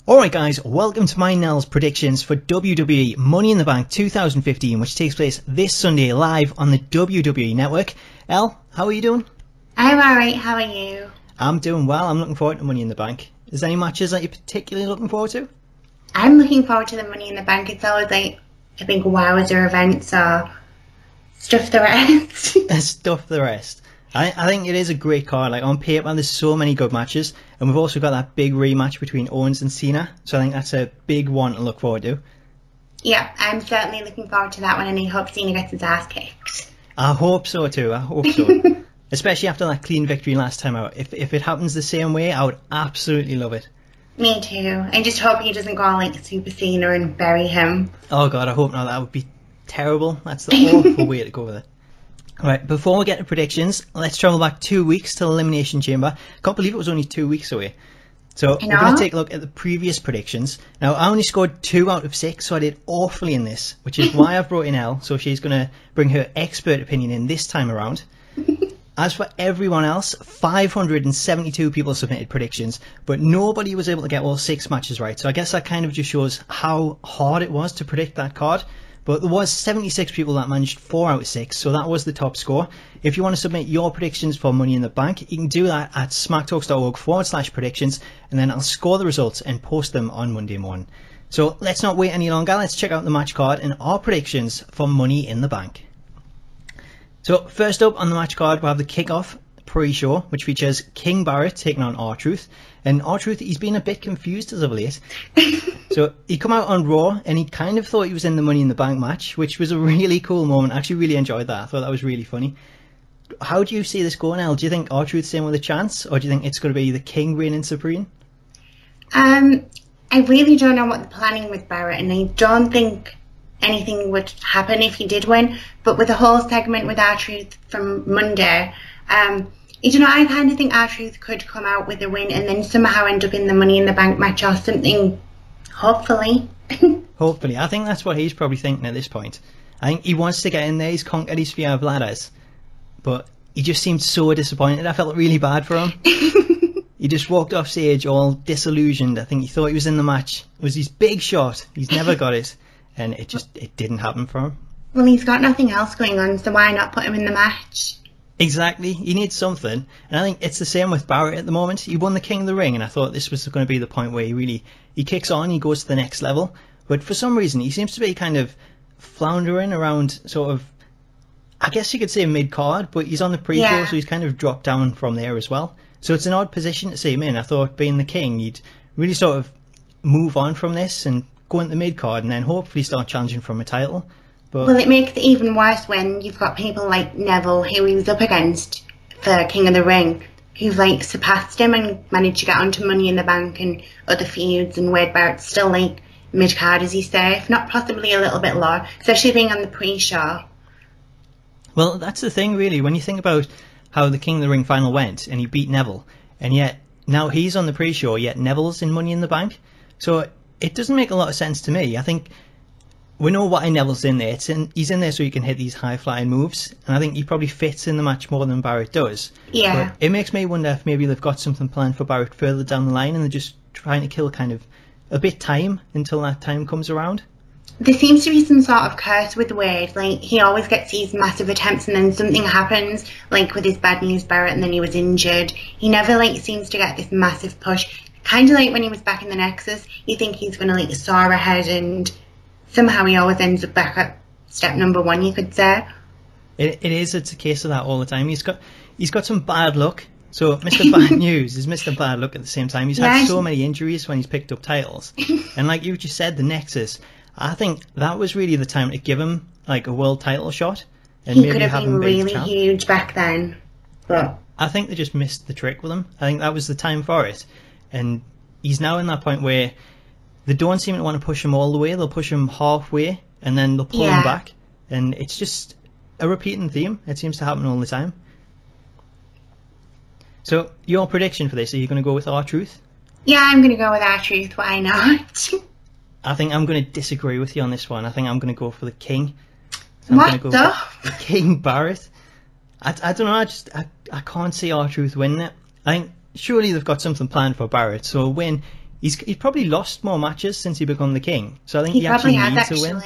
Alright guys, welcome to my Nell's predictions for WWE Money in the Bank 2015, which takes place this Sunday live on the WWE Network. Elle, how are you doing? I'm alright, how are you? I'm doing well, I'm looking forward to Money in the Bank. Is there any matches that you're particularly looking forward to? I'm looking forward to the Money in the Bank. It's always like a big wowzer event, so stuff the rest. Stuff the rest. I think it is a great card. Like on paper, there's so many good matches, and we've also got that big rematch between Owens and Cena. So I think that's a big one to look forward to. Yeah, I'm certainly looking forward to that one, and I hope Cena gets his ass kicked. I hope so too. I hope so. Especially after that clean victory last time out. If it happens the same way, I would absolutely love it. Me too. I just hope he doesn't go like Super Cena and bury him. Oh god, I hope not. That would be terrible. That's the awful way to go with it. Alright, before we get to predictions, let's travel back 2 weeks to Elimination Chamber. Can't believe it was only 2 weeks away. So we're going to take a look at the previous predictions. Now, I only scored 2 out of 6, so I did awfully in this, which is why I've brought in Elle, so she's going to bring her expert opinion in this time around. As for everyone else, 572 people submitted predictions, but nobody was able to get all 6 matches right. So I guess that kind of just shows how hard it was to predict that card. But there was 76 people that managed 4 out of 6, so that was the top score. If you want to submit your predictions for Money in the Bank, you can do that at smacktalks.org/predictions, and then I'll score the results and post them on Monday morning. So let's not wait any longer, let's check out the match card and our predictions for Money in the Bank. So first up on the match card, we'll have the kickoff pre-show, which features King Barrett taking on R-Truth. And R-Truth, he's been a bit confused as of late. So he come out on Raw and he kind of thought he was in the Money in the Bank match, which was a really cool moment. I actually really enjoyed that. I thought that was really funny. How do you see this going, Elle? Do you think R-Truth's in with a chance, or do you think it's going to be the King reigning supreme? I really don't know what the planning with Barrett, and I don't think anything would happen if he did win. But with the whole segment with R-Truth from Monday, I kind of think R-Truth could come out with a win and then somehow end up in the Money in the Bank match or something, hopefully. Hopefully. I think that's what he's probably thinking at this point. I think he wants to get in there, he's conquered his fear of ladders, but he just seemed so disappointed. I felt really bad for him. He just walked off stage all disillusioned. I think he thought he was in the match. It was his big shot. He's never got it, and it didn't happen for him. Well, he's got nothing else going on, so why not put him in the match? Exactly, he needs something, and I think it's the same with Barrett at the moment. He won the King of the Ring, and I thought this was going to be the point where he kicks on, he goes to the next level, but for some reason he seems to be kind of floundering around sort of, I guess you could say mid-card, but he's on the pre-show, so he's kind of dropped down from there as well. So it's an odd position to see him in. I thought being the King, he'd really sort of move on from this and go into the mid-card and then hopefully start challenging for a title. But well, it makes it even worse when you've got people like Neville, who he was up against for King of the Ring, who've like surpassed him and managed to get onto Money in the Bank and other feuds, and Wade Barrett's still like mid-card, as you say, if not possibly a little bit lower, especially being on the pre-show. Well, that's the thing really, when you think about how the King of the Ring final went and he beat Neville, and yet now he's on the pre-show, yet Neville's in Money in the Bank. So it doesn't make a lot of sense to me. I think we know why Neville's in there. He's in there so he can hit these high-flying moves, and I think he probably fits in the match more than Barrett does. Yeah. But it makes me wonder if maybe they've got something planned for Barrett further down the line and they're just trying to kill kind of a bit time until that time comes around. There seems to be some sort of curse with Wade. Like, he always gets these massive attempts and then something happens, like with his Bad News Barrett, and then he was injured. He never, like, seems to get this massive push. Kind of like when he was back in the Nexus, you think he's going to, like, soar ahead, and somehow he always ends up back at step number 1, you could say. It's a case of that all the time. He's got some bad luck. So Mr. Bad News is Mr. Bad Luck at the same time. He's had so many injuries when he's picked up titles. And like you just said, the Nexus, I think that was really the time to give him like a world title shot. And he could have been really huge back then. But I think they just missed the trick with him. I think that was the time for it. And he's now in that point where they don't seem to want to push him all the way. They'll push him halfway and then they'll pull him back. And it's just a repeating theme. It seems to happen all the time. So your prediction for this, are you going to go with R-Truth? Yeah, I'm going to go with R-Truth. Why not? I think I'm going to disagree with you on this one. I think I'm going to go for the King. So what the? King Barrett. I don't know. I can't see R-Truth winning it. I think surely they've got something planned for Barrett. So a win, he's probably lost more matches since he become the king. So I think he actually probably needs has, to win.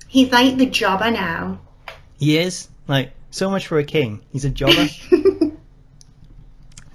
He's like the jobber now. He is. Like, so much for a king. He's a jobber.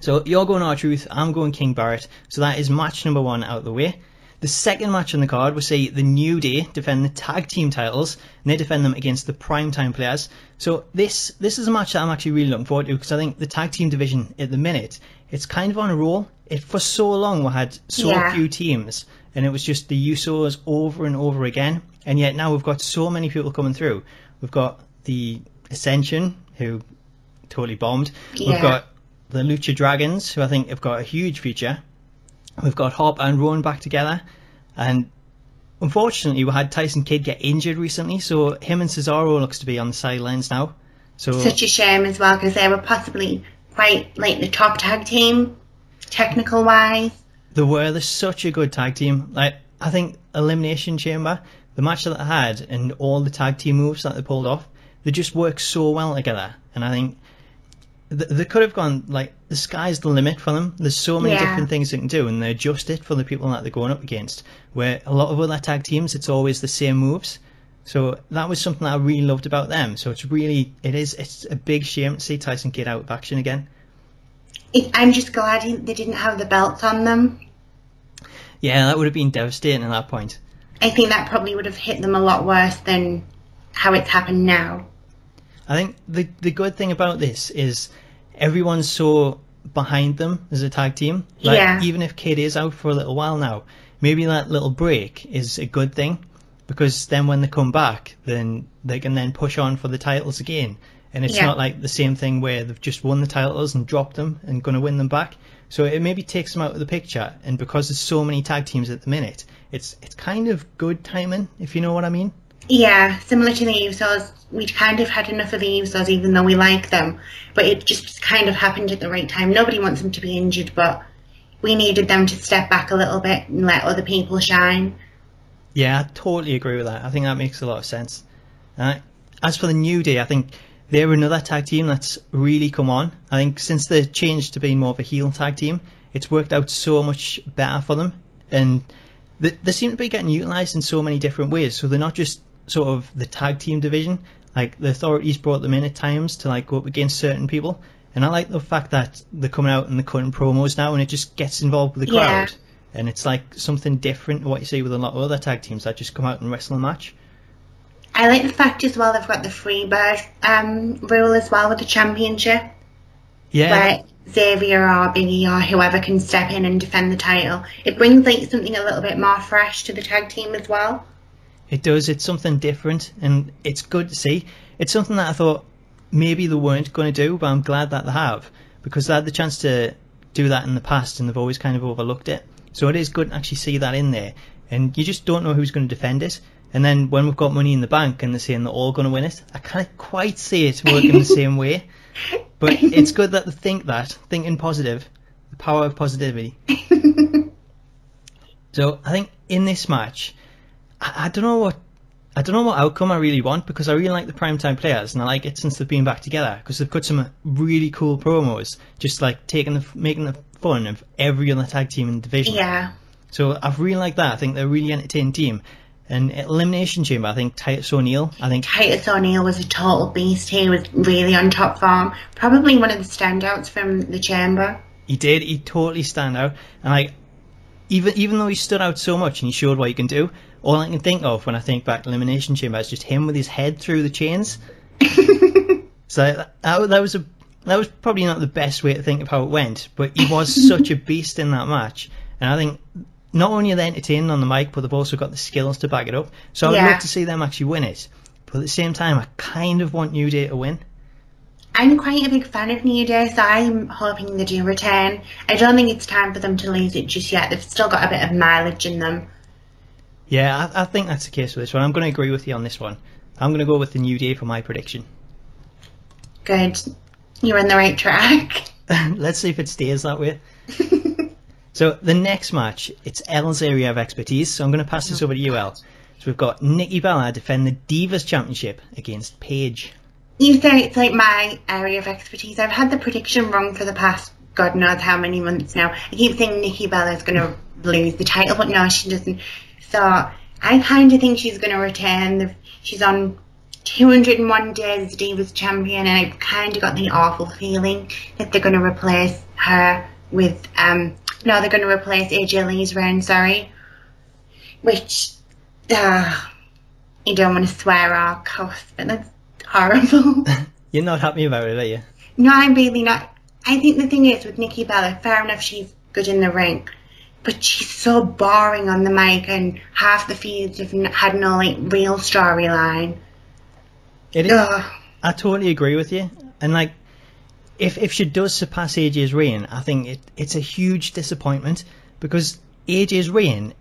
So you're going R-Truth, I'm going King Barrett. So that is match number 1 out of the way. The second match on the card, we'll see the New Day defend the tag team titles, and they defend them against the Primetime Players. So this is a match that I'm actually really looking forward to, because I think the tag team division at the minute, it's kind of on a roll. For so long we had so few teams, and it was just the Usos over and over again, and yet now we've got so many people coming through. We've got the Ascension, who totally bombed. Yeah. We've got the Lucha Dragons, who I think have got a huge future. We've got Hop and Rowan back together, and unfortunately we had Tyson Kidd get injured recently, so him and Cesaro looks to be on the sidelines now. So such a shame as well, because they were possibly quite like the top tag team, technical wise. They're such a good tag team. Like, I think Elimination Chamber, the match that they had and all the tag team moves that they pulled off, they just work so well together, and I think they could have gone, like, the sky's the limit for them. There's so many different things they can do, and they adjust it for the people that they're going up against, where a lot of other tag teams, it's always the same moves. So that was something that I really loved about them. So it's a big shame to see Tyson Kidd out of action again. I'm just glad they didn't have the belts on them. Yeah, that would have been devastating at that point. I think that probably would have hit them a lot worse than how it's happened now. I think the good thing about this is everyone's so behind them as a tag team. Like, even if Kid is out for a little while now, maybe that little break is a good thing, because then when they come back, then they can then push on for the titles again. And it's not like the same thing where they've just won the titles and dropped them and going to win them back. So it maybe takes them out of the picture. And because there's so many tag teams at the minute, it's kind of good timing, if you know what I mean. Yeah, similar to the Usos, we'd kind of had enough of the Usos, even though we like them, but it just kind of happened at the right time. Nobody wants them to be injured, but we needed them to step back a little bit and let other people shine. Yeah, I totally agree with that. I think that makes a lot of sense. As for the New Day, I think they're another tag team that's really come on. I think since they changed to being more of a heel tag team, it's worked out so much better for them, and they seem to be getting utilised in so many different ways. So they're not just sort of the tag team division. Like, the Authorities brought them in at times to, like, go up against certain people, and I like the fact that they're coming out and they're cutting promos now, and it just gets involved with the crowd, and it's like something different to what you see with a lot of other tag teams that just come out and wrestle a match. I like the fact as well they've got the Freebird rule as well with the championship. Yeah. Where Xavier or Biggie or whoever can step in and defend the title. It brings like something a little bit more fresh to the tag team as well. It does. It's something different, and it's good to see. It's something that I thought maybe they weren't going to do, but I'm glad that they have, because they had the chance to do that in the past and they've always kind of overlooked it. So it is good to actually see that in there, and you just don't know who's going to defend it. And then when we've got Money in the Bank and they're saying they're all going to win it, I can't quite see it working the same way. But it's good that they thinking positive, the power of positivity. So I think in this match, I don't know what outcome I really want, because I really like the Primetime Players, and I like it since they've been back together, because they've cut some really cool promos, just like making the fun of every other tag team in the division. Yeah. So I've really liked that. I think they're a really entertaining team. And Elimination Chamber, I think Titus O'Neil. Titus O'Neil was a total beast. He was really on top form. Probably one of the standouts from the Chamber. He did. He totally stand out. And like, even though he stood out so much and he showed what he can do, all I can think of when I think back to Elimination Chamber is just him with his head through the chains. So that was probably not the best way to think of how it went, but he was such a beast in that match. And I think not only are they entertaining on the mic, but they've also got the skills to back it up. So I would love to see them actually win it. But at the same time, I kind of want New Day to win. I'm quite a big fan of New Day, so I'm hoping they do return. I don't think it's time for them to lose it just yet. They've still got a bit of mileage in them. Yeah, I think that's the case with this one. I'm going to agree with you on this one. I'm going to go with the New Day for my prediction. Good. You're on the right track. Let's see if it stays that way. So the next match, it's Elle's area of expertise, so I'm going to pass this over to you, Elle. So we've got Nikki Bella defend the Divas Championship against Paige. You say it's like my area of expertise. I've had the prediction wrong for the past God knows how many months now. I keep saying Nikki Bella's going to lose the title, but no, she doesn't. So I kind of think she's going to retain. She's on 201 days as Divas champion, and I've kind of got the awful feeling that they're going to replace her with no, they're going to replace AJ Lee's reign, which you don't want to swear or cuss, but that's horrible. You're not happy about it, are you? No, I'm really not. I think the thing is with Nikki Bella, fair enough, she's good in the ring, but she's so boring on the mic, and half the feuds have had no like real storyline. It is. I totally agree with you, and like, if she does surpass AJ's reign, I think it's a huge disappointment, because AJ's reign,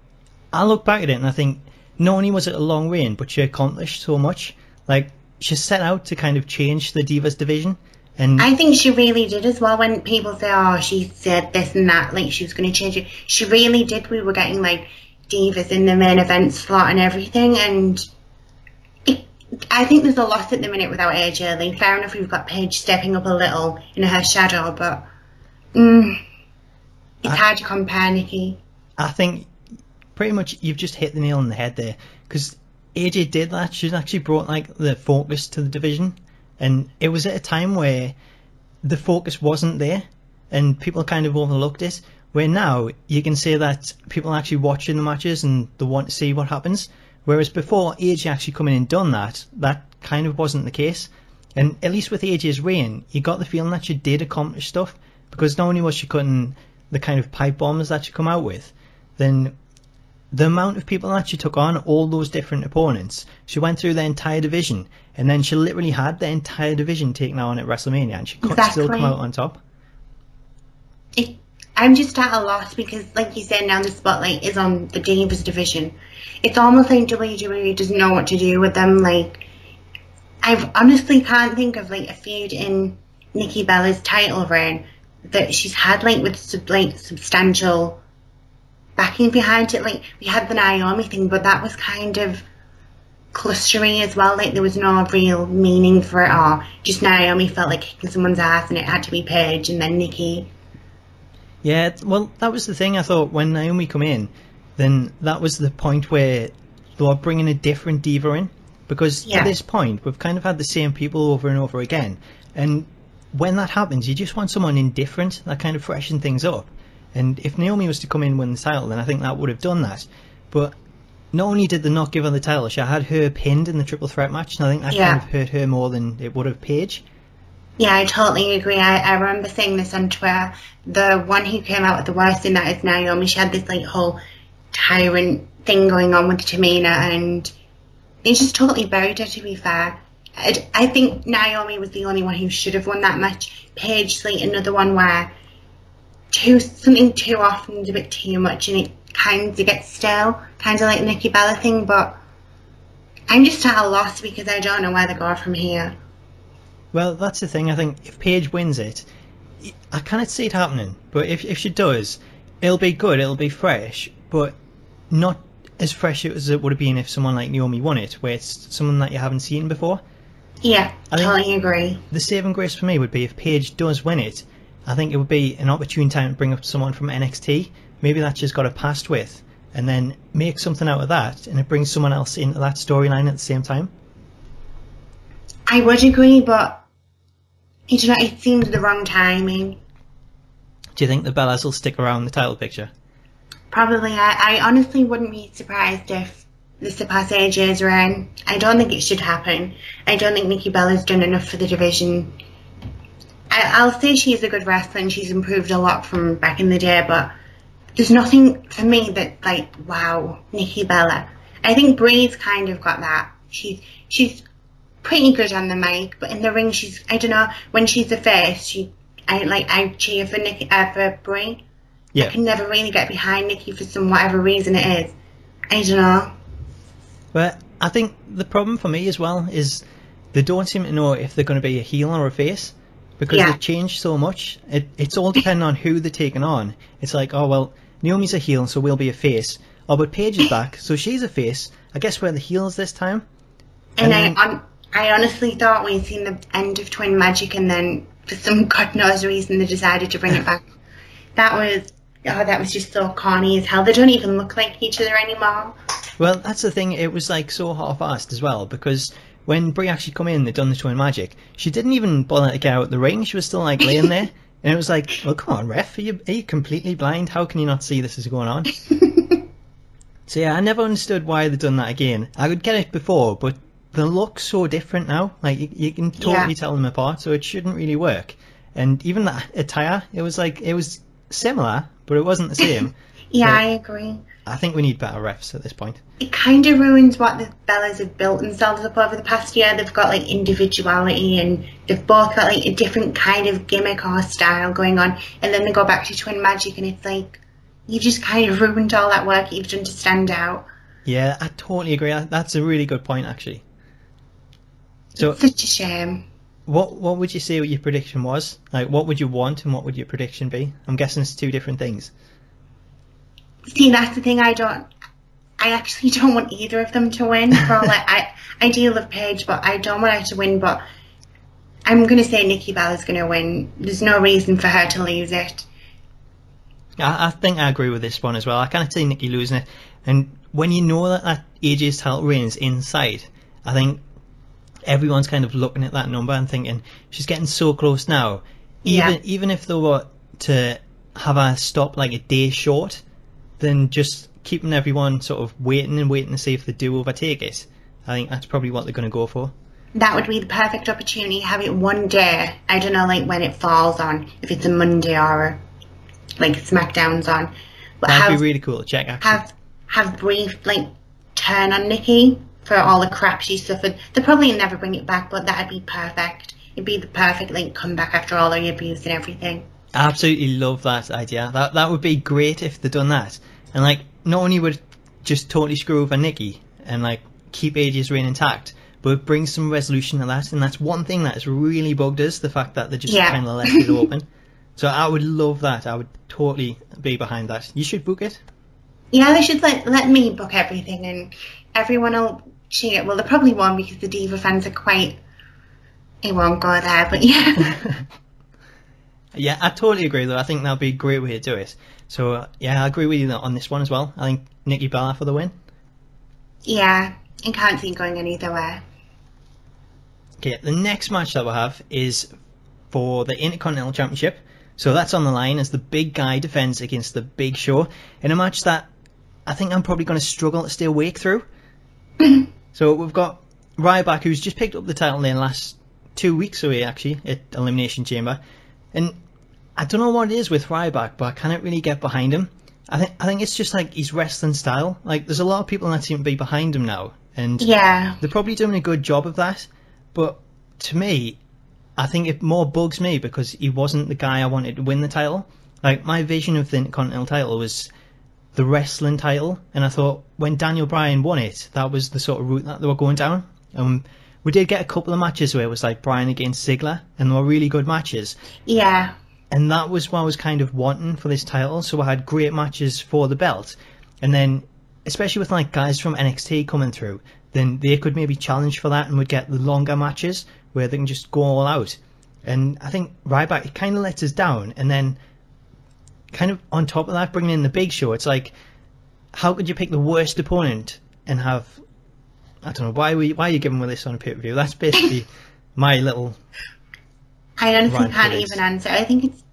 I look back at it and I think not only was it a long reign, but she accomplished so much. Like, she set out to kind of change the Divas division, and I think she really did as well. When people say, "Oh, she said this and that," like she was going to change it, she really did. We were getting like Divas in the main event slot and everything, and I think there's a lot at the minute without AJ Lee. Fair enough, we've got Paige stepping up a little in her shadow, but it's hard to compare, Nikki. I think pretty much you've just hit the nail on the head there, because AJ did that. She's actually brought like the focus to the division, and it was at a time where the focus wasn't there and people kind of overlooked it, where now you can say that people are actually watching the matches and they want to see what happens. Whereas before AJ actually come in and done that kind of wasn't the case. And at least with AJ's reign, you got the feeling that she did accomplish stuff, because not only was she cutting the kind of pipe bombs that she come out with, then the amount of people that she took on, all those different opponents, she went through the entire division, and then she literally had the entire division taken on at WrestleMania, and she could still come out on top. I'm just at a loss, because, like you said, now the spotlight is on the Divas division. It's almost like WWE doesn't know what to do with them. Like, I honestly can't think of like a feud in Nikki Bella's title reign that she's had like with substantial backing behind it. Like, we had the Naomi thing, but that was kind of clustery as well. Like, there was no real meaning for it, or just Naomi felt like kicking someone's ass and it had to be Paige and then Nikki. Yeah, well, that was the thing. I thought when Naomi come in, then that was the point where they were bringing a different diva in, because to this point we've kind of had the same people over and over again, and when that happens you just want someone indifferent that kind of freshen things up. And if Naomi was to come in and win the title, then I think that would have done that. But not only did they not give her the title, she had her pinned in the triple threat match, and I think that kind of hurt her more than it would have Paige. Yeah, I totally agree. I remember saying this on Twitter. The one who came out with the worst in that is Naomi. She had this like whole tyrant thing going on with Tamina, and they just totally buried her, to be fair. I think Naomi was the only one who should have won that match. Paige, like, another one where something too often is a bit too much and it kind of gets stale, kind of like the Nikki Bella thing. But I'm just at a loss because I don't know where to go from here. Well, that's the thing. I think if Paige wins it, I cannot see it happening, but if she does, it'll be good, it'll be fresh, but not as fresh as it would have been if someone like Naomi won it, where it's someone that you haven't seen before. Yeah, I totally agree. The saving grace for me would be if Paige does win it, I think it would be an opportune time to bring up someone from NXT, maybe that she's got a past with, and then make something out of that, and it brings someone else into that storyline at the same time. I would agree, but it seemed the wrong timing. Do you think the Bellas will stick around the title picture? Probably. I honestly wouldn't be surprised if they surpass AJ's reign. I don't think it should happen. I don't think Nikki Bella's done enough for the division. I'll say she's a good wrestler and she's improved a lot from back in the day, but there's nothing for me that, like, wow, Nikki Bella. I think Bree's kind of got that. She's pretty good on the mic, but in the ring I don't know, when she's a face, I cheer for Bree. Yeah. I can never really get behind Nikki for whatever reason it is. I don't know. But I think the problem for me as well is they don't seem to know if they're going to be a heel or a face, because they've changed so much. It's all depending on who they're taking on. It's like, oh well, Naomi's a heel, so we'll be a face. Oh, but Paige is back, so she's a face. I guess we're the heels this time. And I honestly thought we'd seen the end of Twin Magic, and then for some God knows reason, they decided to bring it back. That was just so corny as hell. They don't even look like each other anymore. Well, that's the thing. It was like so half-assed as well, because when Brie actually come in, they'd done the twin magic. She didn't even bother to get out the ring. She was still like laying there, and it was like, well, come on, ref, are you completely blind? How can you not see this is going on? So yeah, I never understood why they'd done that again. I could get it before, but they look so different now. Like you can totally tell them apart, so it shouldn't really work. And even that attire, it was similar, but it wasn't the same. Yeah, I agree. I think we need better refs at this point. It kind of ruins what the Bellas have built themselves up over the past year. They've got like individuality, and they've both got like a different kind of gimmick or style going on, and then they go back to twin magic, and it's like, you've just kind of ruined all that work you've done to stand out. Yeah, I totally agree. That's a really good point, actually. So, it's such a shame. What would you say your prediction was? Like, what would you want and what would your prediction be? I'm guessing it's two different things. See, that's the thing. I actually don't want either of them to win. I do love Paige, but I don't want her to win. But I'm going to say Nikki Bella's going to win. There's no reason for her to lose it. I think I agree with this one as well. I kind of see Nikki losing it. And when you know that AJ's title reign is inside, I think everyone's kind of looking at that number and thinking, she's getting so close now. Even if they were to have her stop like a day short, then just keeping everyone sort of waiting to see if they do overtake it. I think that's probably what they're going to go for. That would be the perfect opportunity. Have it one day. I don't know, like when it falls on, if it's a Monday or like SmackDown's on. But that'd be really cool to check, actually. Have Brie like turn on Nikki for all the crap she suffered. They'll probably never bring it back, but that'd be perfect. It'd be the perfect like comeback after all the abuse and everything. I absolutely love that idea. That would be great if they'd done that. And like, not only would it just totally screw over Nikki and like keep AJ's reign intact, but it brings some resolution to that. And that's one thing that has really bugged us, the fact that they just kind of left it open. So I would love that. I would totally be behind that. You should book it. Yeah, they should let me book everything, and everyone will cheer. Well, they probably won't, because the Diva fans are quite... They won't go there, but yeah. Yeah, I totally agree, though. I think that'll be a great way to do it. So, yeah, I agree with you on this one as well. I think Nikki Bella for the win. Yeah, I can't see it going any other way. Okay, the next match that we'll have is for the Intercontinental Championship. So that's on the line as the big guy defends against the Big Show in a match that I think I'm probably going to struggle to stay awake through. So we've got Ryback, who's just picked up the title in the last 2 weeks away, actually, at Elimination Chamber. And I don't know what it is with Ryback, but I can't really get behind him. I think it's just like his wrestling style. Like, there's a lot of people that seem to be behind him now, and they're probably doing a good job of that. But to me, I think it more bugs me because he wasn't the guy I wanted to win the title. Like, my vision of the Intercontinental title was the wrestling title, and I thought when Daniel Bryan won it, that was the sort of route that they were going down. We did get a couple of matches where it was like Bryan against Ziggler, and they were really good matches. Yeah. And that was what I was kind of wanting for this title, so I had great matches for the belt. And then, especially with like guys from NXT coming through, then they could maybe challenge for that and would get the longer matches where they can just go all out. And I think Ryback, it kind of lets us down, and then kind of on top of that, bringing in the Big Show, it's like, how could you pick the worst opponent and have... I don't know, why are you giving me this on a pay-per-view? That's basically my little... I honestly can't even answer. I think it's...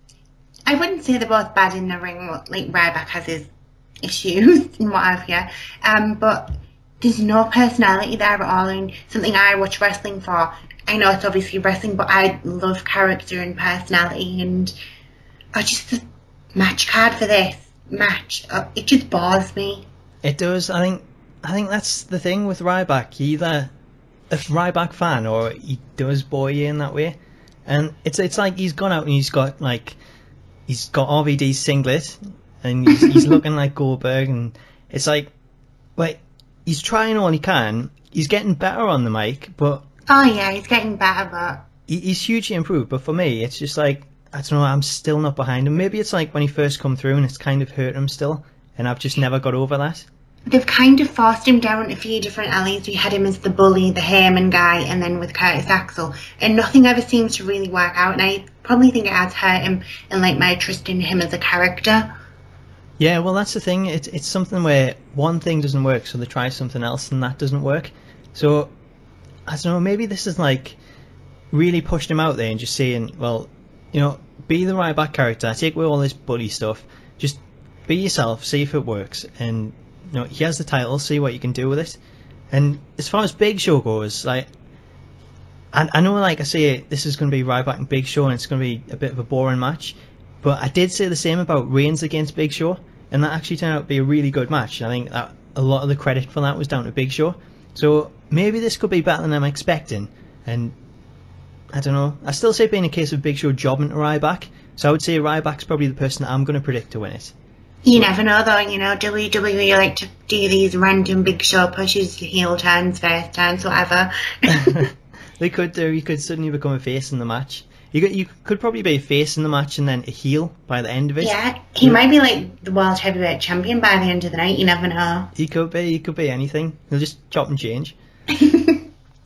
I wouldn't say they're both bad in the ring. Like, Ryback has his issues and what have you. But there's no personality there at all, and something I watch wrestling for. I know it's obviously wrestling, but I love character and personality, and just the match card for this match, it just bores me. It does. I think that's the thing with Ryback. He either a Ryback fan or he does bore you in that way. And it's like he's gone out and he's got RVD's singlet and he's looking like Goldberg, and it's like he's trying all he can. He's getting better on the mic, but he's getting better, but he's hugely improved. But for me, it's just like, I don't know, I'm still not behind him. Maybe it's like when he first come through and it's kind of hurt him still, and I've just never got over that. They've kind of forced him down a few different alleys. We had him as the bully, the Heyman guy, and then with Curtis Axel, and nothing ever seems to really work out. And probably think it has hurt him and like my trust in him as a character. Yeah, well, that's the thing. It's something where one thing doesn't work, so they try something else, and that doesn't work. So I don't know. Maybe this is like really pushing him out there and just saying, well, you know, be the right back character. Take away all this bully stuff. Just be yourself. See if it works. And you know, he has the title. See what you can do with it. And as far as Big Show goes, like, I know, like I say, this is going to be Ryback and Big Show, and it's going to be a bit of a boring match. But I did say the same about Reigns against Big Show, and that actually turned out to be a really good match. I think that a lot of the credit for that was down to Big Show. So maybe this could be better than I'm expecting. And I don't know. I still say it being a case of Big Show jobbing to Ryback. So I would say Ryback's probably the person that I'm going to predict to win it. You never know though, you know, WWE like to do these random Big Show pushes, heel turns, face turns, whatever. They could do. You could suddenly become a face in the match. You could probably be a face in the match and then a heel by the end of it. Yeah, he might be like the World Heavyweight Champion by the end of the night, you never know. He could be anything. He'll just chop and change.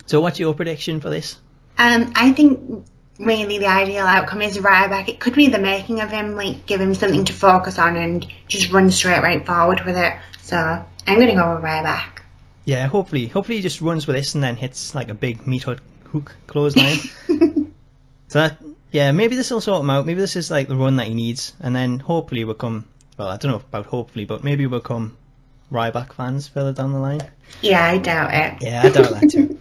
So what's your prediction for this? I think really the ideal outcome is Ryback. It could be the making of him, like give him something to focus on and just run straight right forward with it. So I'm going to go with Ryback. Yeah, hopefully he just runs with this and then hits like a big meat hook clothesline. So that, yeah, maybe this will sort him out. Maybe this is like the run that he needs, and then hopefully we'll come. Well, I don't know about hopefully, but maybe we'll come Ryback fans further down the line. Yeah, I doubt it. Yeah, I doubt that too.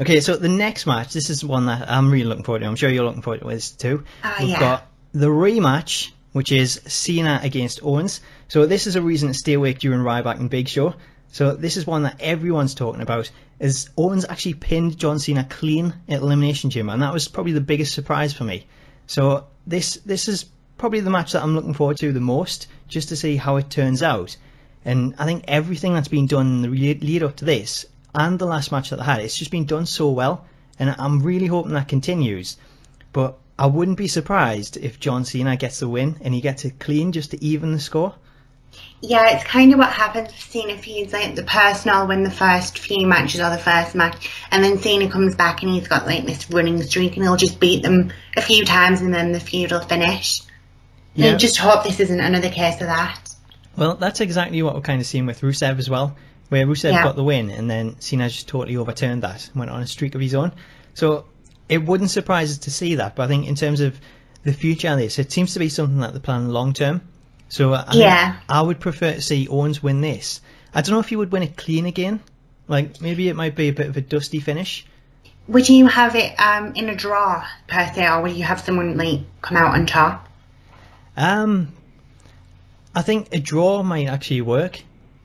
Okay, so the next match, this is one that I'm really looking forward to. I'm sure you're looking forward to this too. We've got the rematch, which is Cena against Owens. So this is a reason to stay awake during Ryback and Big Show. So this is one that everyone's talking about, is Owens actually pinned John Cena clean at Elimination Chamber, and that was probably the biggest surprise for me. So this is probably the match that I'm looking forward to the most, just to see how it turns out. And I think everything that's been done in the lead up to this, and the last match that they had, it's just been done so well, and I'm really hoping that continues. But I wouldn't be surprised if John Cena gets the win, and he gets it clean just to even the score. Yeah, it's kind of what happens with Cena feuds. Like the person will win the first few matches or the first match, and then Cena comes back and he's got like this running streak, and he'll just beat them a few times, and then the feud will finish. Yeah. And just hope this isn't another case of that. Well, that's exactly what we're kind of seeing with Rusev as well, where Rusev got the win, and then Cena just totally overturned that and went on a streak of his own. So it wouldn't surprise us to see that, but I think in terms of the future of this, it seems to be something that they're planning long term. So I would prefer to see Owens win this. I don't know if he would win it clean again. Like, maybe it might be a bit of a dusty finish. Would you have it in a draw, per se, or would you have someone, like, come out on top? I think a draw might actually work.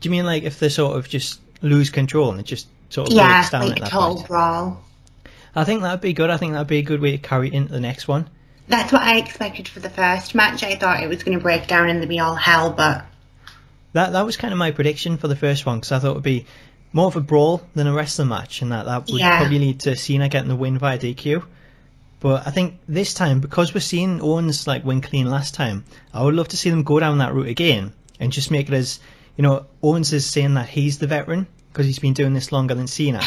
Do you mean, like, if they sort of just lose control and it just sort of breaks down like at that total point? brawl. I think that would be good. I think that would be a good way to carry it into the next one. That's what I expected for the first match. I thought it was going to break down and there'd be all hell, but... That was kind of my prediction for the first one, because I thought it would be more of a brawl than a wrestling match, and that would probably lead to Cena getting the win via DQ. But I think this time, because we're seeing Owens like win clean last time, I would love to see them go down that route again, and just make it as, you know, Owens is saying that he's the veteran, because he's been doing this longer than Cena.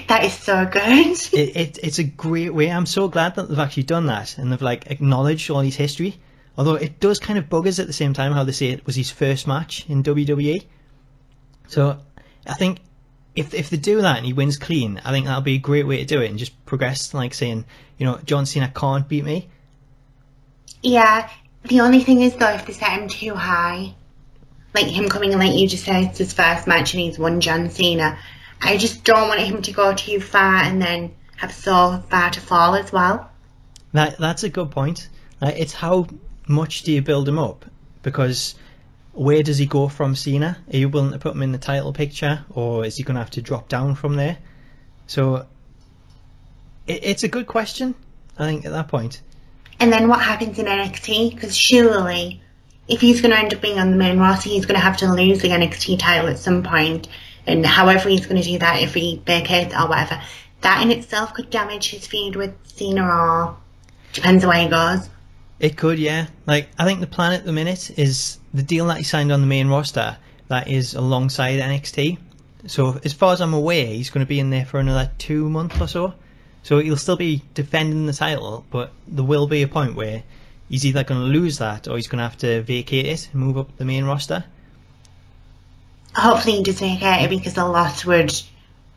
That is so good. It's a great way. I'm so glad that they've actually done that, and they've like acknowledged all his history. Although it does kind of bug us at the same time how they say it was his first match in WWE. So I think if they do that and he wins clean, I think that'll be a great way to do it, and just progress, like saying, you know, John Cena can't beat me. Yeah, the only thing is though, if they set him too high, like him coming in, like you just said, it's his first match and he's won John Cena, I just don't want him to go too far and then have so far to fall as well. That's a good point. It's how much do you build him up? Because where does he go from Cena? Are you willing to put him in the title picture, or is he going to have to drop down from there? So it's a good question, I think, at that point. And then what happens in NXT? Because surely, if he's going to end up being on the main roster, he's going to have to lose the NXT title at some point. And however he's going to do that, if he vacates or whatever, that in itself could damage his feud with Cena, or depends on where he goes. It could, yeah. Like, I think the plan at the minute is the deal that he signed on the main roster, that is alongside NXT. So as far as I'm aware, he's going to be in there for another 2 months or so. So he'll still be defending the title, but there will be a point where he's either going to lose that or he's going to have to vacate it and move up the main roster. Hopefully he does vacate it, because the loss would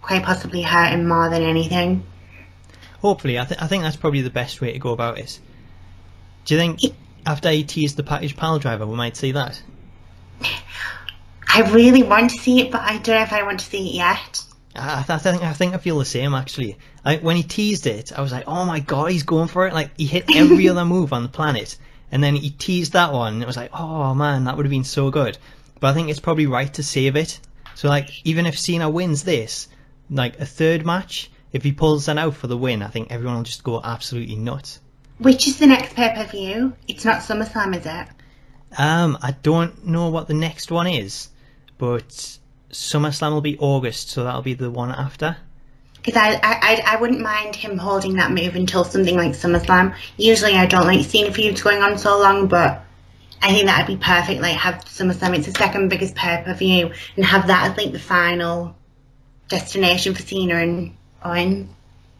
quite possibly hurt him more than anything. Hopefully. I think that's probably the best way to go about it. Do you think after he teased the package pile driver we might see that? I really want to see it, but I don't know if I want to see it yet. I think I feel the same, actually. When he teased it, I was like, oh my god, he's going for it. Like, he hit every other move on the planet, and then he teased that one, and it was like, oh man, that would have been so good. But I think it's probably right to save it. So, like, even if Cena wins this, like, a third match, if he pulls that out for the win, I think everyone will just go absolutely nuts. Which is the next pay-per-view? It's not SummerSlam, is it? I don't know what the next one is, but SummerSlam will be August, so that'll be the one after. Because I wouldn't mind him holding that move until something like SummerSlam. Usually I don't like seeing feuds going on so long, but I think that'd be perfect. Like, have SummerSlam, it's the second biggest pay-per-view, and have that as like the final destination for Cena and Owens.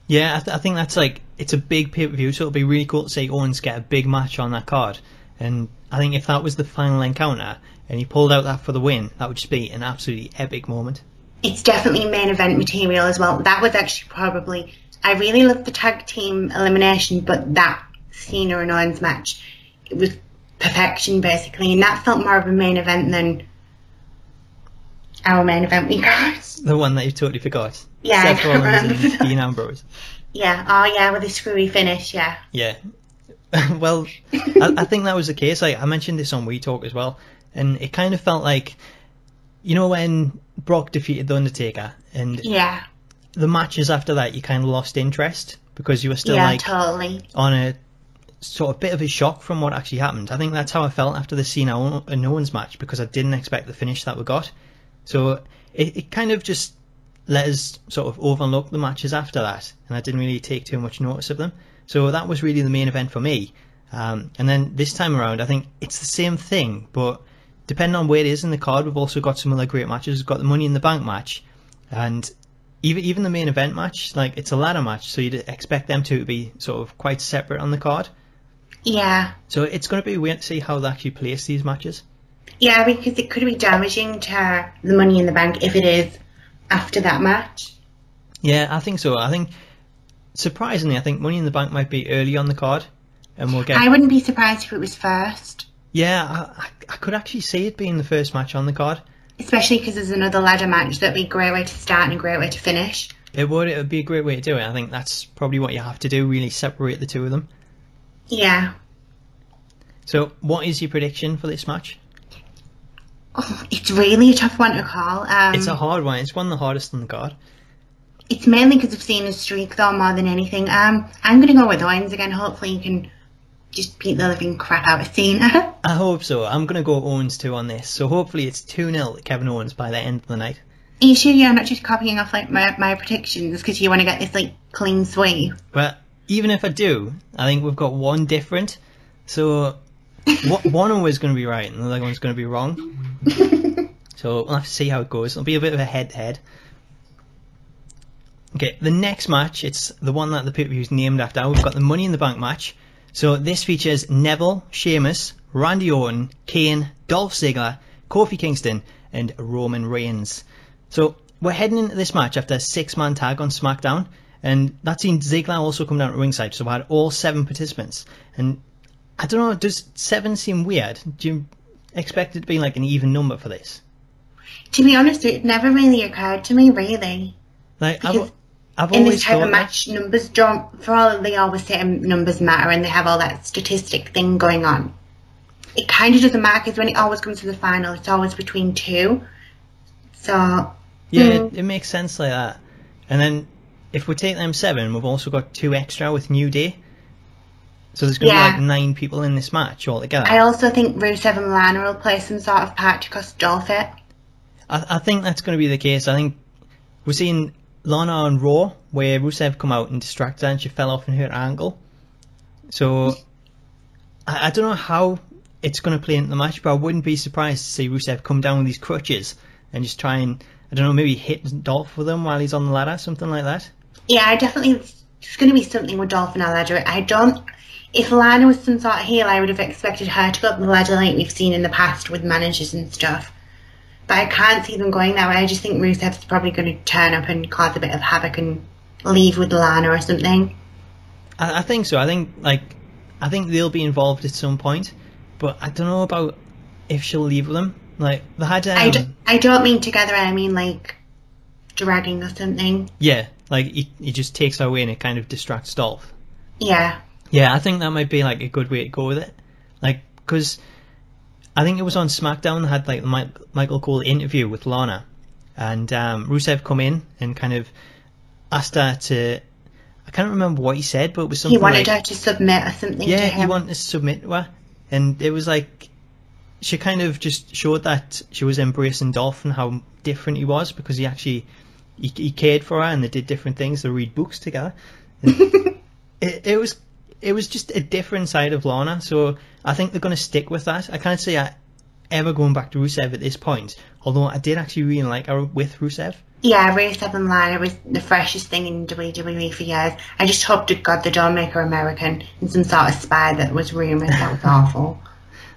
Yeah, I think that's like, it's a big pay-per-view, so it'll be really cool to see Owens get a big match on that card. And I think if that was the final encounter and he pulled out that for the win, that would just be an absolutely epic moment. It's definitely main event material as well. That was actually probably, I really loved the tag team elimination, but that Cena and Owens match, it was perfection basically, and that felt more of a main event than our main event we got. The one that you totally forgot. Yeah, Seth Rollins and Dean Ambrose. Yeah, oh yeah, with the screwy finish, yeah. Yeah. Well, I think that was the case. Like, I mentioned this on We Talk as well, and it kind of felt like, you know, when Brock defeated The Undertaker, and yeah, the matches after that, you kind of lost interest because you were still totally on a sort of bit of a shock from what actually happened. I think that's how I felt after the Cena and Owens match, because I didn't expect the finish that we got. So it kind of just let us sort of overlook the matches after that, and I didn't really take too much notice of them. So that was really the main event for me. And then this time around, I think it's the same thing, but depending on where it is in the card, we've also got some other great matches. We've got the Money in the Bank match, and even the main event match, like, it's a ladder match, so you'd expect them to be sort of quite separate on the card. Yeah. So it's going to be weird to see how they actually place these matches. Yeah, because it could be damaging to the Money in the Bank if it is after that match. Yeah, I think so. I think, surprisingly, I think Money in the Bank might be early on the card, and we'll get. I wouldn't be surprised if it was first. Yeah, I could actually see it being the first match on the card. Especially because there's another ladder match. That'd be a great way to start and a great way to finish. It would be a great way to do it. I think that's probably what you have to do, really separate the two of them. Yeah. So, what is your prediction for this match? Oh, it's really a tough one to call. It's a hard one. It's one of the hardest on the card. It's mainly because I've seen a streak, though, more than anything. I'm going to go with Owens again. Hopefully you can just beat the living crap out of Cena. I hope so. I'm going to go Owens too on this. So hopefully it's 2-0 to Kevin Owens by the end of the night. Are you sure you're not just copying off like my predictions because you want to get this like clean sweep? Well, even if I do, I think we've got one different. So one always going to be right and the other one's going to be wrong. So we'll have to see how it goes. It'll be a bit of a head-to-head. Okay, the next match, it's the one that the pay-per-view is named after. We've got the Money in the Bank match. So this features Neville, Sheamus, Randy Orton, Kane, Dolph Ziggler, Kofi Kingston, and Roman Reigns. So we're heading into this match after a 6-man tag on SmackDown, and that's seen Ziggler also come down to ringside, so we had all 7 participants. And I don't know, does 7 seem weird? Do you expect it to be like an even number for this? To be honest, it never really occurred to me, really. Like, I've in always this type thought of match, numbers don't, for all they always say numbers matter and they have all that statistic thing going on. It kind of doesn't matter because when it always comes to the final, it's always between 2. So... Yeah, it makes sense like that. And then, if we take them 7, we've also got 2 extra with New Day. So there's going to be like 9 people in this match altogether. I also think Rusev and Lana will play some sort of part to cost Dolph it. I think that's going to be the case. I think we're seeing Lana on Raw, where Rusev come out and distract her and she fell off in her ankle. So, I don't know how it's going to play into the match, but I wouldn't be surprised to see Rusev come down with these crutches and just try and, I don't know, maybe hit Dolph with them while he's on the ladder, something like that. Yeah, I definitely there's going to be something with Dolph and a ladder. If Lana was some sort of heel, I would have expected her to go up the ladder like we've seen in the past with managers and stuff. But I can't see them going that way. I just think Rusev's probably going to turn up and cause a bit of havoc and leave with Lana or something. I think so. I think they'll be involved at some point, but I don't know about if she'll leave with them. Like they had. I don't mean together. I mean like dragging or something. Yeah, like he just takes her away and it kind of distracts Dolph. Yeah. Yeah, I think that might be like a good way to go with it. Like, because I think it was on SmackDown they had like the Michael Cole interview with Lana, and Rusev come in and kind of asked her to. I can't remember what he said, but it was something. He wanted her to submit or something. Yeah, to him. he wanted to submit to her, and it was like she kind of just showed that she was embracing Dolph and how different he was because he actually he cared for her and they did different things. They read books together. It was just a different side of Lana, so I think they're going to stick with that. I can't say I ever going back to Rusev at this point, although I did actually really like her with Rusev. Yeah, Rusev and Lana was the freshest thing in WWE for years. I just hope to God they don't make her American and some sort of spy that was rumoured. That was awful.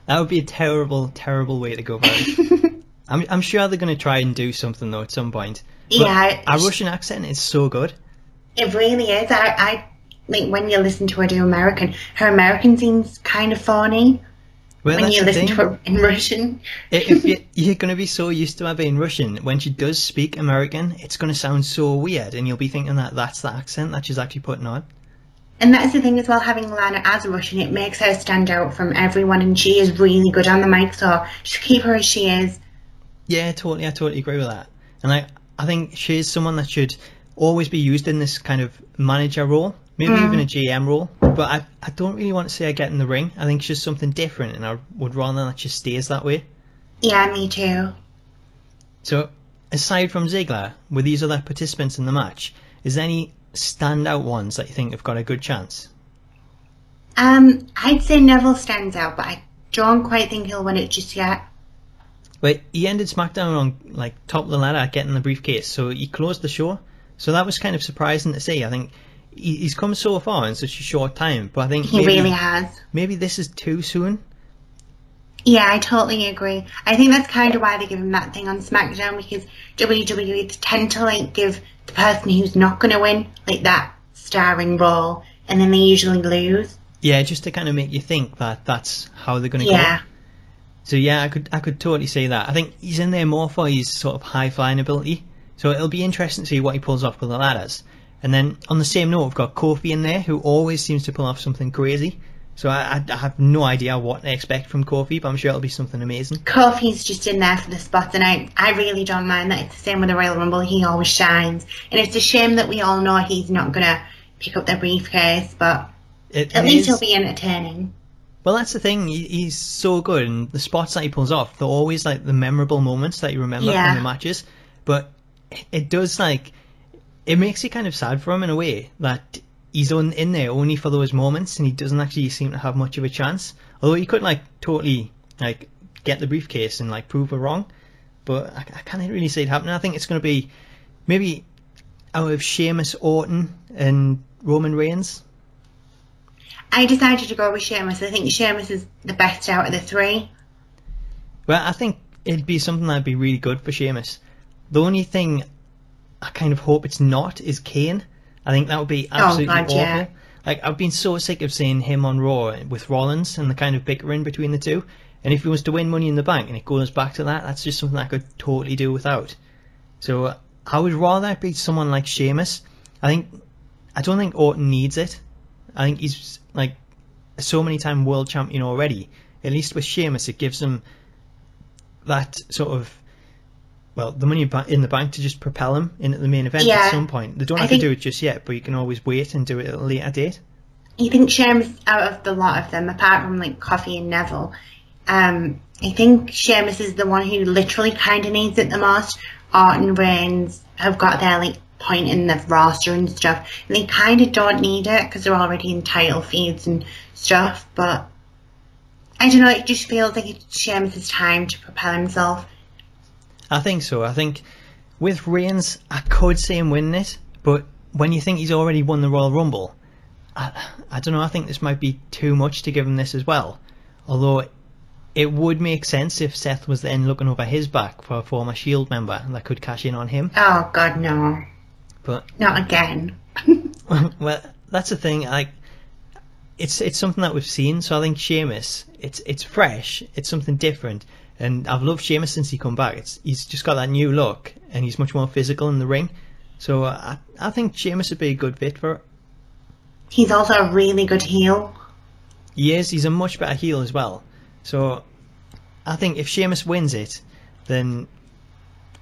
That would be a terrible, terrible way to go about it. I'm sure they're going to try and do something though at some point. But yeah. Our Russian accent is so good. It really is. I like when you listen to her do American, her American seems kind of phony. Well, when you listen to her in Russian. If you're going to be so used to her being Russian, when she does speak American, it's going to sound so weird, and you'll be thinking that that's the accent that she's actually putting on. And that's the thing as well, having Lana as a Russian, it makes her stand out from everyone, and she is really good on the mic, so just keep her as she is. Yeah, I totally agree with that. And I think she is someone that should always be used in this kind of manager role, maybe even a GM role. But I don't really want to see her get in the ring. I think she's something different, and I would rather that she stays that way. Yeah, me too. So, aside from Ziggler, with these other participants in the match, is there any standout ones that you think have got a good chance? I'd say Neville stands out, but I don't quite think he'll win it just yet. Wait, he ended SmackDown on like top of the ladder, getting the briefcase, so he closed the show. So that was kind of surprising to see. I think he's come so far in such a short time, but I think he really has. Maybe this is too soon. Yeah, I totally agree. I think that's kind of why they give him that thing on SmackDown, because WWE tend to like give the person who's not going to win like that starring role, and then they usually lose. Yeah, just to kind of make you think that that's how they're going to go. So yeah, I could totally see that. I think he's in there more for his sort of high flying ability. So it'll be interesting to see what he pulls off with the ladders. And then on the same note, we've got Kofi in there, who always seems to pull off something crazy. So I have no idea what to expect from Kofi, but I'm sure it'll be something amazing. Kofi's just in there for the spots, and I really don't mind that. It's the same with the Royal Rumble. He always shines. And it's a shame that we all know he's not going to pick up the briefcase, but at least he'll be entertaining. Well, that's the thing. He's so good, and the spots that he pulls off, they're always like the memorable moments that you remember from the matches. But it does it makes you kind of sad for him in a way that he's in there only for those moments, and he doesn't actually seem to have much of a chance. Although he could totally get the briefcase and prove we're wrong, but I can't really see it happening. I think it's going to be maybe out of Sheamus, Orton, and Roman Reigns. I decided to go with Sheamus. I think Sheamus is the best out of the three. Well, I think it'd be something that'd be really good for Sheamus. The only thing I kind of hope it's not is Kane. I think that would be absolutely awful. Yeah. I've been so sick of seeing him on Raw with Rollins and the kind of bickering between the two. And if he was to win Money in the Bank and it goes back to that, that's just something I could totally do without. So I would rather it be someone like Sheamus. I don't think Orton needs it. I think he's so many time world champion already. At least with Sheamus, it gives him that sort of the money in the bank to just propel him into the main event at some point. They don't have to do it just yet, but you can always wait and do it at a later date. You think Sheamus, out of the lot of them, apart from Kofi and Neville, I think Sheamus is the one who literally kind of needs it the most. Orton, Reigns have got their point in the roster and stuff, and they kind of don't need it because they're already in title feeds and stuff. But I don't know, it just feels like it's Sheamus' time to propel himself. I think so. I think with Reigns, I could see him winning it, but when you think he's already won the Royal Rumble, I don't know, I think this might be too much to give him this as well. Although it would make sense if Seth was then looking over his back for a former Shield member that could cash in on him. Oh God, no. But not again. Well, that's the thing. Like, it's something that we've seen. So I think Sheamus, it's fresh. It's something different. And I've loved Sheamus since he come back. He's just got that new look, and he's much more physical in the ring. So I think Sheamus would be a good fit for it. He's also a really good heel. He is. He's a much better heel as well. So I think if Sheamus wins it, then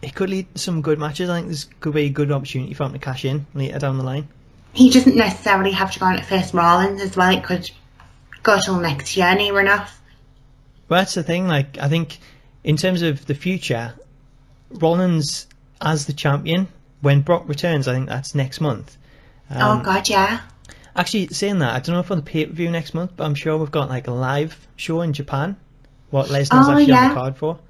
it could lead to some good matches. I think this could be a good opportunity for him to cash in later down the line. He doesn't necessarily have to go on at first Rollins as well. It could go till next year near enough. Well, that's the thing. Like, I think in terms of the future, Rollins as the champion, when Brock returns, I think that's next month. Oh God, yeah. Actually, saying that, I don't know for the pay-per-view next month, but I'm sure we've got like a live show in Japan, what Lesnar's actually on the card for.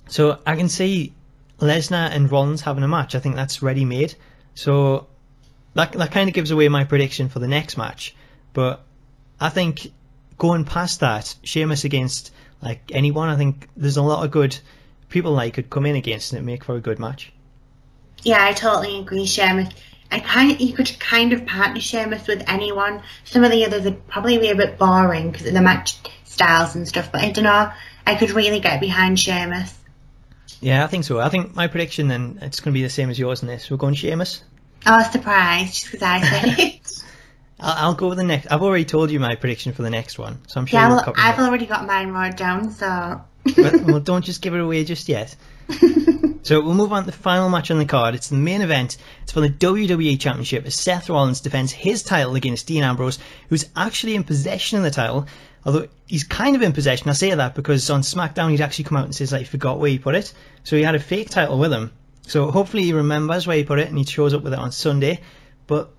So I can see Lesnar and Rollins having a match. I think that's ready-made. So that kind of gives away my prediction for the next match. But I think going past that, Sheamus against like anyone, I think there's a lot of good people that could come in against and it make for a good match. Yeah, I totally agree, Sheamus. You could kind of partner Sheamus with anyone. Some of the others would probably be a bit boring because of the match styles and stuff, but I don't know. I could really get behind Sheamus. Yeah, I think so. I think my prediction then, it's going to be the same as yours in this. We're going Sheamus. Oh, surprise, just because I said it. I'll go with the next. I've already told you my prediction for the next one, so I'm sure yeah, you'll well, copy I've it. already got mine wrote down, so... Well, don't just give it away just yet. So we'll move on to the final match on the card. It's the main event. It's for the WWE Championship as Seth Rollins defends his title against Dean Ambrose, who's actually in possession of the title. Although he's kind of in possession. I say that because on SmackDown he'd actually come out and says that he forgot where he put it. So he had a fake title with him. So hopefully he remembers where he put it and he shows up with it on Sunday. But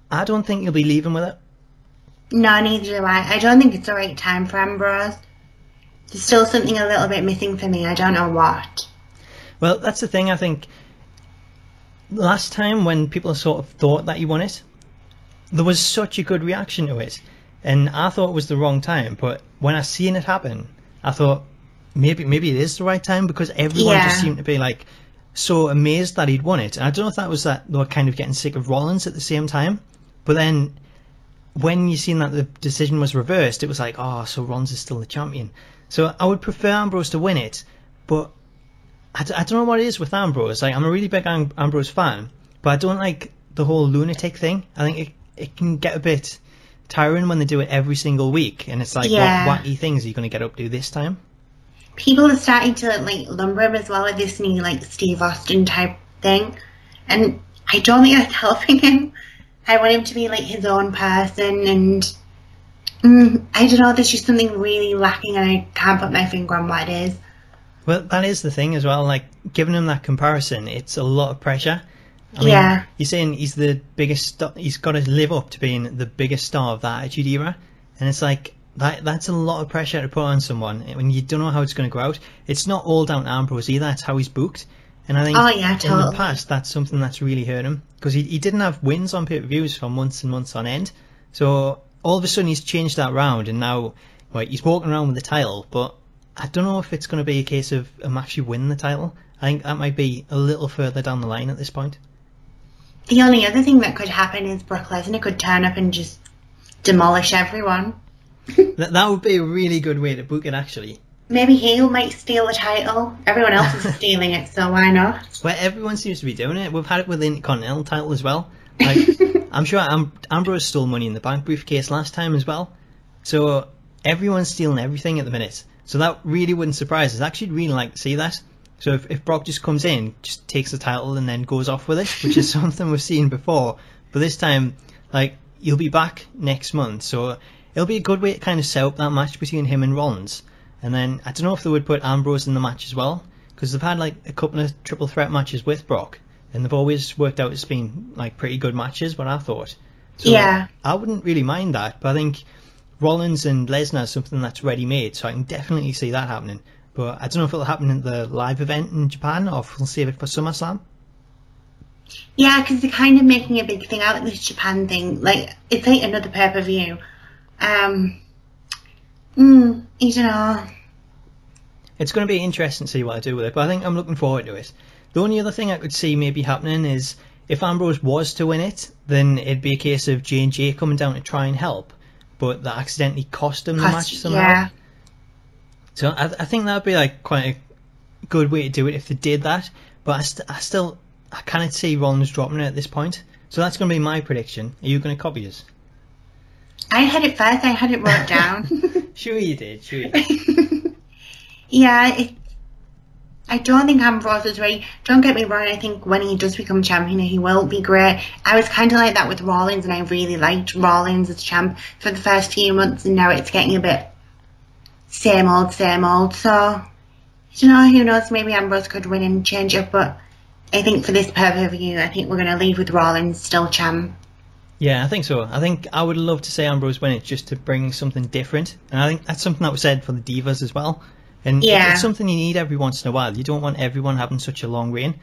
I don't think he'll be leaving with it. No, neither do I. I don't think it's the right time for Ambrose. There's still something a little bit missing for me. I don't know what. Well, that's the thing. I think last time when people sort of thought that he won it, there was such a good reaction to it. And I thought it was the wrong time. But when I seen it happen, I thought maybe it is the right time because everyone just seemed to be like so amazed that he'd won it. And I don't know if that was that they were kind of getting sick of Rollins at the same time. But then when you seen that the decision was reversed, it was like, oh, so Rollins is still the champion. So I would prefer Ambrose to win it, but I don't know what it is with Ambrose. Like, I'm a really big Ambrose fan, but I don't like the whole lunatic thing. I think it can get a bit tiring when they do it every single week, and it's like, what wacky things are you going to get up to this time? People are starting to like lumber him as well with this new like Steve Austin type thing, and I don't think that's helping him. I want him to be like his own person, and I don't know, there's just something really lacking and I can't put my finger on what it is. Well, that is the thing as well, like, giving him that comparison, it's a lot of pressure. I mean, you're saying he's the biggest star, he's got to live up to being the biggest star of the Attitude Era, and it's like, that's a lot of pressure to put on someone when you don't know how it's going to go out. It's not all down to Ambrose either, it's how he's booked. And I think in the past, that's something that's really hurt him, because he didn't have wins on pay-per-views for months and months on end. So all of a sudden he's changed that round, and now he's walking around with the title, but I don't know if it's going to be a case of him actually winning the title. I think that might be a little further down the line at this point. The only other thing that could happen is Brock Lesnar could turn up and just demolish everyone. That would be a really good way to book it, actually. Maybe he might steal the title. Everyone else is stealing it, so why not? Well, everyone seems to be doing it. We've had it with the Intercontinental title as well. Like, I'm sure Ambrose stole Money in the Bank briefcase last time as well. So everyone's stealing everything at the minute. So that really wouldn't surprise us. I actually really like to see that. So if Brock just comes in, just takes the title and then goes off with it, which is something we've seen before. But this time, like, he'll be back next month. So it'll be a good way to kind of set up that match between him and Rollins. And then I don't know if they would put Ambrose in the match as well, because they've had like a couple of triple threat matches with Brock, and they've always worked out as being like pretty good matches, what I thought. So yeah. I wouldn't really mind that, but I think Rollins and Lesnar is something that's ready made, so I can definitely see that happening. But I don't know if it'll happen in the live event in Japan or if we'll save it for SummerSlam. Yeah, because they're kind of making a big thing out of this Japan thing. Like, it's like another pay-per-view. I don't know. It's going to be interesting to see what I do with it, but I think I'm looking forward to it. The only other thing I could see maybe happening is if Ambrose was to win it, then it'd be a case of J&J coming down to try and help, but that accidentally cost him the match somehow. Yeah. So I think that would be like quite a good way to do it if they did that, but I cannot see Rollins dropping it at this point. So that's going to be my prediction. Are you going to copy us? I had it first. I had it wrote down. Sure you did. Yeah, I don't think Ambrose is ready. Don't get me wrong, I think when he does become champion, he will be great. I was kind of like that with Rollins, and I really liked Rollins as champ for the first few months, and now it's getting a bit same old. So, you know, who knows, maybe Ambrose could win and change it, but I think for this pay-per-view, I think we're going to leave with Rollins still champ. Yeah, I think so. I think I would love to say Ambrose win it just to bring something different, and I think that's something that was said for the Divas as well. And it's something you need every once in a while. You don't want everyone having such a long reign.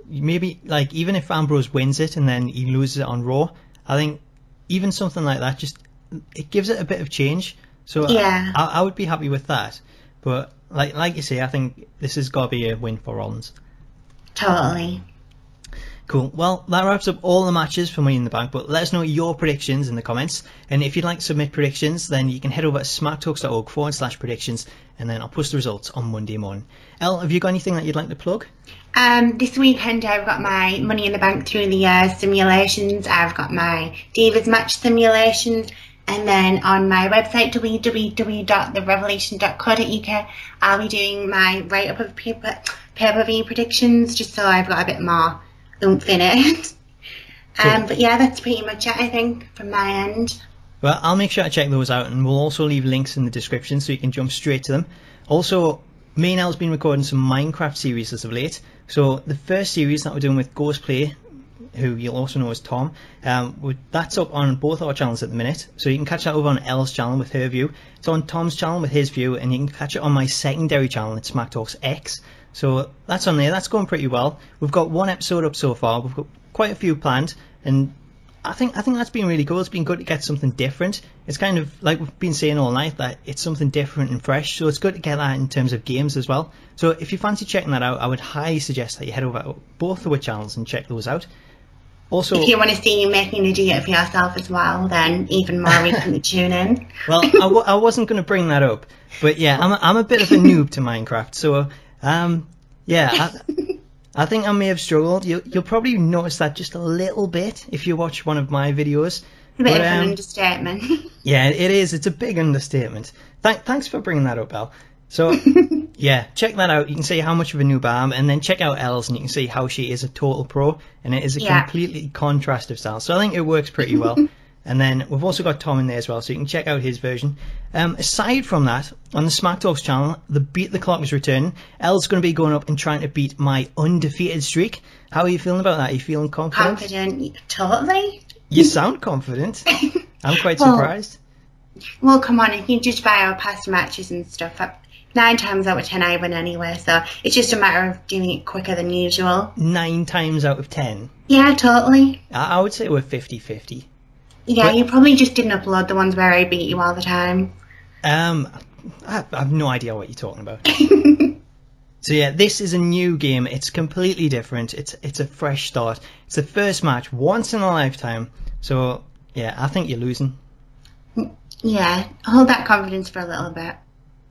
Maybe, like, even if Ambrose wins it and then he loses it on Raw, I think even something like that, just it gives it a bit of change. So yeah. I would be happy with that. But like you say, I think this has got to be a win for Rollins. Totally. Cool. Well, that wraps up all the matches for Money in the Bank, but let us know your predictions in the comments. And if you'd like to submit predictions, then you can head over to smacktalks.org/predictions, and then I'll post the results on Monday morning. Elle, have you got anything that you'd like to plug? This weekend I've got my Money in the Bank through the year simulations. I've got my Divas match simulations. And then on my website, www.therevelation.co.uk, I'll be doing my write-up of pay-per-view predictions, just so I've got a bit more oomph in it. Cool. But yeah, that's pretty much it, I think, from my end. Well, I'll make sure I check those out, and we'll also leave links in the description so you can jump straight to them. Also, me and Elle's been recording some Minecraft series as of late. So the first series that we're doing with Ghostplay, who you'll also know as Tom, that's up on both our channels at the minute. So you can catch that over on Elle's channel with her view. It's on Tom's channel with his view, and you can catch it on my secondary channel at SmackTalks X. So that's on there. That's going pretty well. We've got one episode up so far. We've got quite a few planned, and I think that's been really cool. It's been good to get something different. It's kind of like we've been saying all night, that it's something different and fresh. So it's good to get that in terms of games as well. So if you fancy checking that out, I would highly suggest that you head over to both of our channels and check those out. Also, if you want to see you making a idiot for yourself as well, then even more reason to tune in. Well, I wasn't going to bring that up, but yeah, I'm a bit of a noob to Minecraft, so yeah, I think I may have struggled. You'll probably notice that just a little bit if you watch one of my videos. A bit of an understatement. Yeah, it is. It's a big understatement. Thanks for bringing that up, Elle. So, yeah, check that out. You can see how much of a noob I am, and then check out Elle's, and you can see how she is a total pro, and it is a completely contrastive style. So I think it works pretty well. And then we've also got Tom in there as well, so you can check out his version. Aside from that, on the SmackTalks channel, the Beat the Clock is returning. Elle's going to be going up and trying to beat my undefeated streak. How are you feeling about that? Are you feeling confident? Confident, totally. You sound confident. I'm quite surprised. Well, come on, if you judge by our past matches and stuff, 9 times out of 10 I win anyway, so it's just a matter of doing it quicker than usual. 9 times out of 10? Yeah, totally. I would say we're 50-50. Yeah, you probably just didn't upload the ones where I beat you all the time. I have no idea what you're talking about. So yeah, this is a new game. It's completely different. It's a fresh start. It's the first match once in a lifetime. So yeah, I think you're losing. Yeah, hold that confidence for a little bit.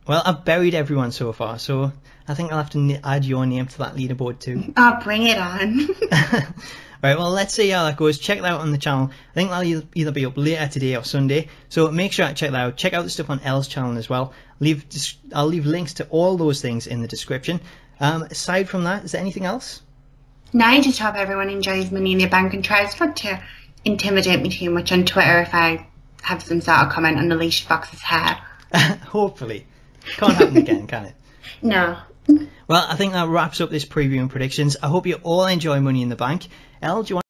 Well, I've buried everyone so far, so I think I'll have to add your name to that leaderboard too. Oh, bring it on. Right, well, let's see how that goes. Check that out on the channel. I think that'll either be up later today or Sunday. So make sure to check that out. Check out the stuff on Elle's channel as well. I'll leave links to all those things in the description. Aside from that, is there anything else? No, I just hope everyone enjoys Money in the Bank and tries not to intimidate me too much on Twitter if I have some sort of comment on Alicia Fox's hair. Hopefully. Can't happen again, can it? No. Well, I think that wraps up this preview and predictions. I hope you all enjoy Money in the Bank. Elle, do you want